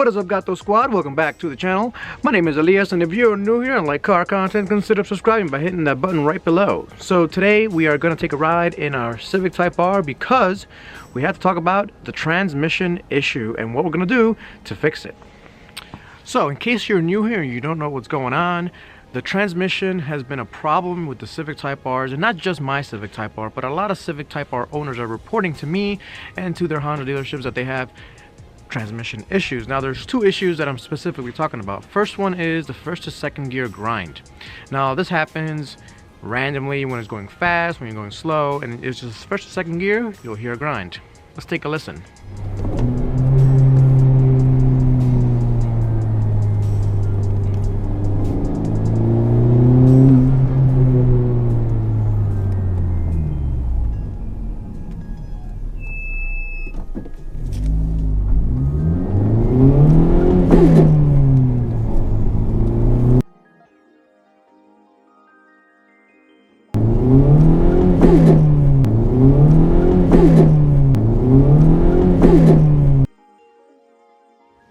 What is up, Gato Squad? Welcome back to the channel. My name is Elias, and if you're new here and like car content, consider subscribing by hitting that button right below. So today we are going to take a ride in our Civic Type R because we have to talk about the transmission issue and what we're going to do to fix it. So in case you're new here and you don't know what's going on, the transmission has been a problem with the Civic Type Rs, and not just my Civic Type R, but a lot of Civic Type R owners are reporting to me and to their Honda dealerships that they have transmission issues. Now there's two issues that I'm specifically talking about. First one is the first to second gear grind. Now this happens randomly when it's going fast, when you're going slow, and it's just first to second gear, you'll hear a grind. Let's take a listen.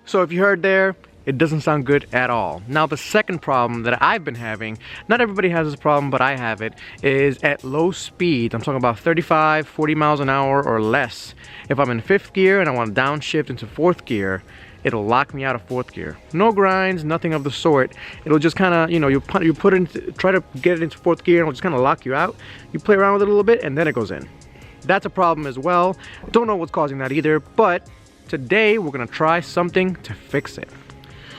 So if you heard there, it doesn't sound good at all. Now the second problem that I've been having, not everybody has this problem, but I have it, is at low speed. I'm talking about 35, 40 miles an hour or less. If I'm in fifth gear and I want to downshift into fourth gear, it'll lock me out of fourth gear. No grinds, nothing of the sort. It'll just kind of, you know, you put it, try to get it into fourth gear and it'll just kind of lock you out. You play around with it a little bit and then it goes in. That's a problem as well. Don't know what's causing that either, but today we're gonna try something to fix it.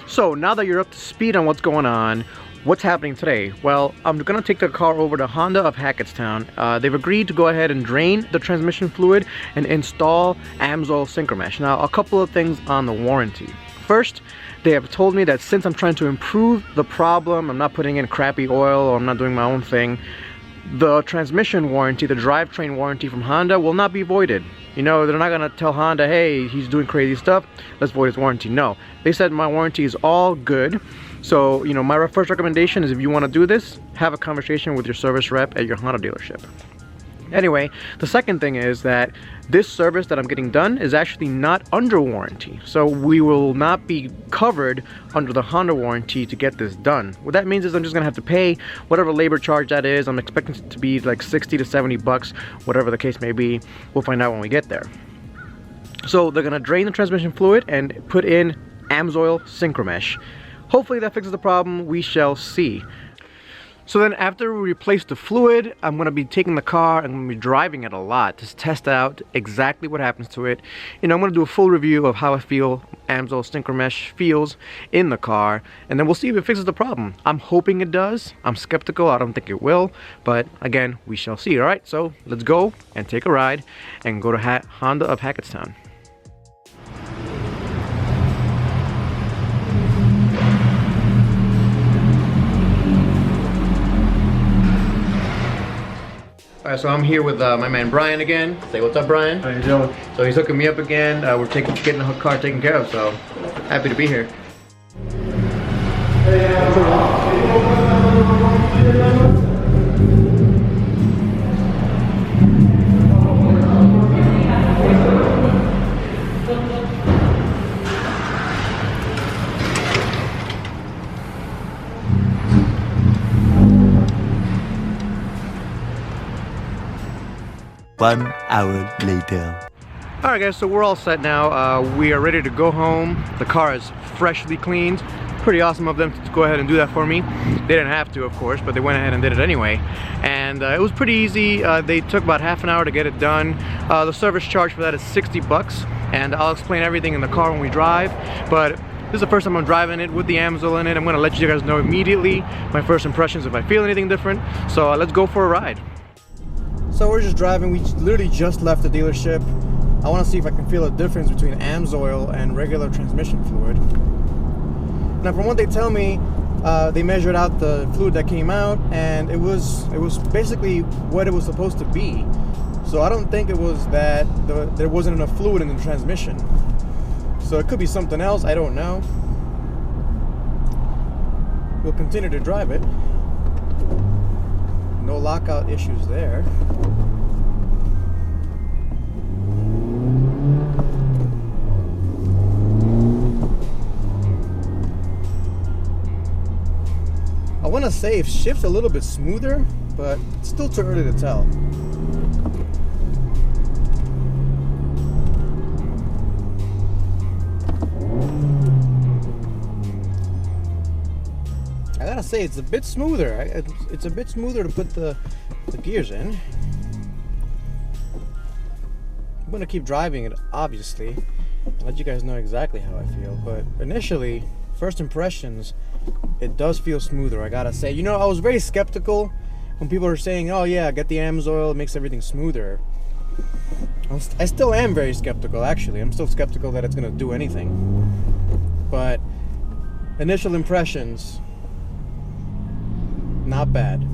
So now that you're up to speed on what's going on, what's happening today? Well, I'm gonna take the car over to Honda of Hackettstown. They've agreed to go ahead and drain the transmission fluid and install AMSOIL synchromesh. Now, a couple of things on the warranty. First, they have told me that since I'm trying to improve the problem, I'm not putting in crappy oil or I'm not doing my own thing, the transmission warranty, the drivetrain warranty from Honda will not be voided. You know, they're not gonna tell Honda, hey, he's doing crazy stuff, let's void his warranty. No, they said my warranty is all good. So, you know, my first recommendation is if you wanna do this, have a conversation with your service rep at your Honda dealership. Anyway, the second thing is that this service that I'm getting done is actually not under warranty. So we will not be covered under the Honda warranty to get this done. What that means is I'm just gonna have to pay whatever labor charge that is. I'm expecting it to be like 60 to 70 bucks, whatever the case may be. We'll find out when we get there. So they're gonna drain the transmission fluid and put in AMSOIL synchromesh. Hopefully that fixes the problem, we shall see. So then after we replace the fluid, I'm going to be taking the car and I'm going to be driving it a lot to test out exactly what happens to it. You know, I'm going to do a full review of how I feel AMSOIL synchromesh feels in the car, and then we'll see if it fixes the problem. I'm hoping it does. I'm skeptical. I don't think it will, but again, we shall see. All right, so let's go and take a ride and go to Honda of Hackettstown. Alright, so I'm here with my man Brian again. Say what's up, Brian. How you doing? So he's hooking me up again. We're getting the car taken care of, so happy to be here. One hour later. Alright guys, so we're all set now. We are ready to go home. The car is freshly cleaned. Pretty awesome of them to go ahead and do that for me. They didn't have to, of course, but they went ahead and did it anyway. And it was pretty easy. They took about half an hour to get it done. The service charge for that is 60 bucks. And I'll explain everything in the car when we drive. But this is the first time I'm driving it with the AMSOIL in it. I'm going to let you guys know immediately my first impressions if I feel anything different. So let's go for a ride. So we're just driving. We literally just left the dealership. I want to see if I can feel a difference between AMSOIL and regular transmission fluid. Now, from what they tell me, they measured out the fluid that came out, and it was basically what it was supposed to be. So I don't think it was that there wasn't enough fluid in the transmission. So it could be something else. I don't know. We'll continue to drive it. No lockout issues there. I want to say it shifts a little bit smoother, but it's still too early to tell. I gotta say, it's a bit smoother. It's a bit smoother to put the gears in. I'm gonna keep driving it, obviously, and let you guys know exactly how I feel. But initially, first impressions, it does feel smoother, I gotta say. You know, I was very skeptical when people were saying, oh yeah, get the AMSOIL, it makes everything smoother. I still am very skeptical, actually. I'm still skeptical that it's gonna do anything. But initial impressions, not bad.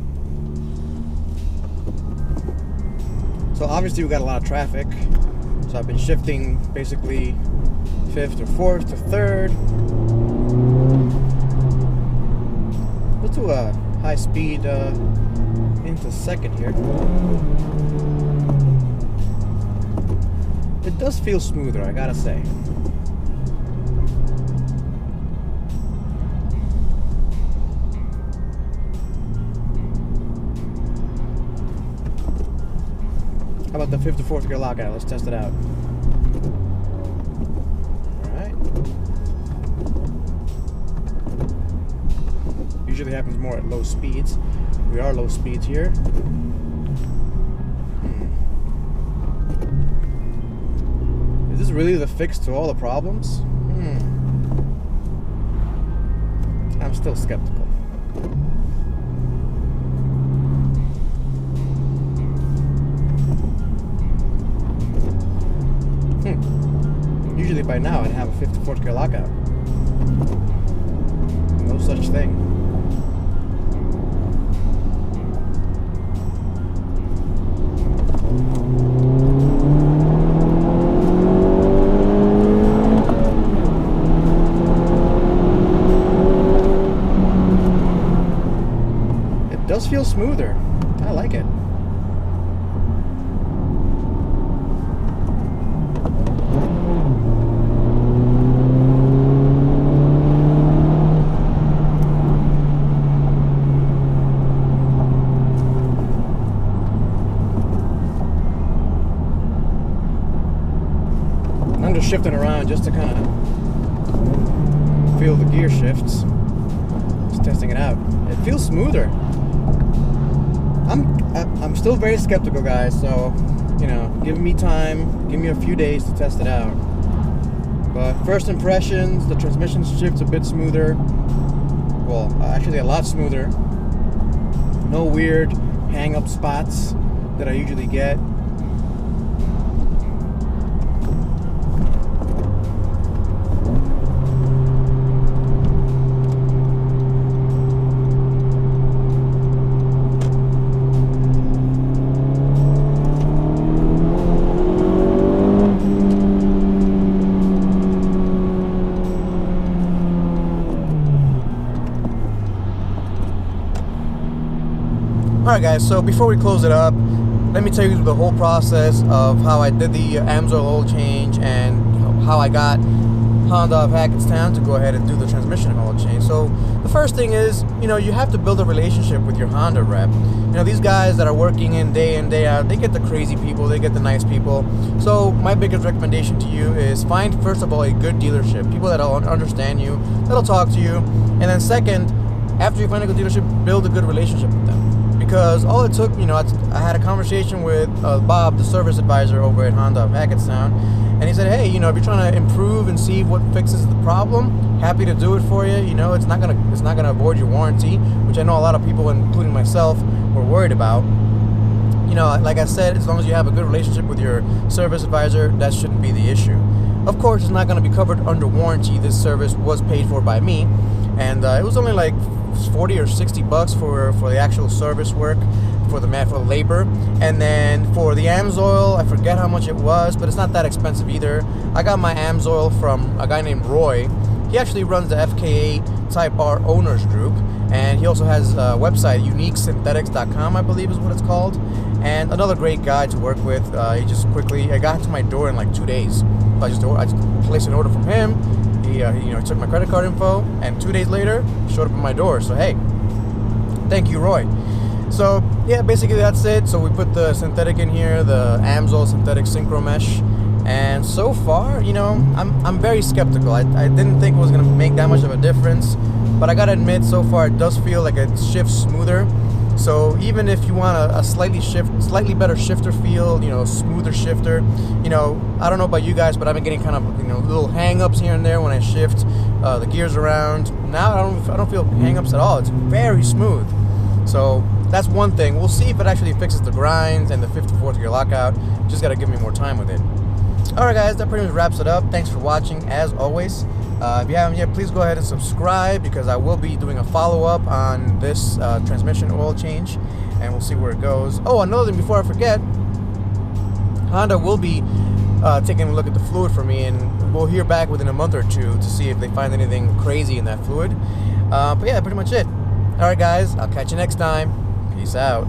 So obviously we got a lot of traffic. So I've been shifting basically 5th to 4th to 3rd. Let's do a high speed into 2nd here. It does feel smoother, I gotta say. How about the 5th to 4th gear lockout? Let's test it out. Alright. Usually happens more at low speeds. We are low speeds here. Is this really the fix to all the problems? I'm still skeptical. Usually by now I'd have a 5th to 4th gear lockout. No such thing. It does feel smoother. I like it. I'm just shifting around just to kind of feel the gear shifts. Just testing it out. It feels smoother. I'm still very skeptical, guys, so, you know, give me time, give me a few days to test it out. But first impressions, the transmission shifts a bit smoother. Well, actually a lot smoother. No weird hang-up spots that I usually get. Alright guys, so before we close it up, let me tell you the whole process of how I did the AMSOIL oil change and how I got Honda of Hackettstown to go ahead and do the transmission oil change. So the first thing is, you know, you have to build a relationship with your Honda rep. You know, these guys that are working in day out, they get the crazy people, they get the nice people. So my biggest recommendation to you is find, first of all, a good dealership, people that'll understand you, that'll talk to you, and then second, after you find a good dealership, build a good relationship with them. Because all it took, you know, I had a conversation with Bob, the service advisor over at Honda of Hackettstown, and he said, hey, you know, if you're trying to improve and see what fixes the problem, happy to do it for you. You know, it's not gonna avoid your warranty, which I know a lot of people, including myself, were worried about. You know, like I said, as long as you have a good relationship with your service advisor, that shouldn't be the issue. Of course, it's not going to be covered under warranty. This service was paid for by me, and it was only like 40 or 60 bucks for the actual service work, for the labor. And then for the AMSOIL, I forget how much it was, but it's not that expensive either. I got my AMSOIL from a guy named Roy. He actually runs the FKA Type R owners group, and he also has a website, uniquesynthetics.com, I believe is what it's called. And another great guy to work with. He just quickly, I got to my door in like 2 days. So I just placed an order from him. He took my credit card info, and 2 days later, showed up at my door. So hey, Thank you, Roy. So yeah, basically that's it. So we put the synthetic in here, the Amsoil synthetic synchro mesh, and so far, you know, I'm very skeptical. I didn't think it was gonna make that much of a difference, but I gotta admit, so far it does feel like it shifts smoother. So even if you want a slightly better shifter feel, you know, smoother shifter, you know, I don't know about you guys, but I've been getting kind of, you know, little hang-ups here and there when I shift the gears around. Now I don't feel hang-ups at all. It's very smooth. So that's one thing. We'll see if it actually fixes the grinds and the 54th gear lockout. Just got to give me more time with it. Alright guys, that pretty much wraps it up. Thanks for watching as always. If you haven't yet, please go ahead and subscribe, because I will be doing a follow-up on this transmission oil change, and we'll see where it goes. Oh, another thing before I forget, Honda will be taking a look at the fluid for me, and we'll hear back within a month or two to see if they find anything crazy in that fluid. But yeah, pretty much it. Alright guys, I'll catch you next time. Peace out.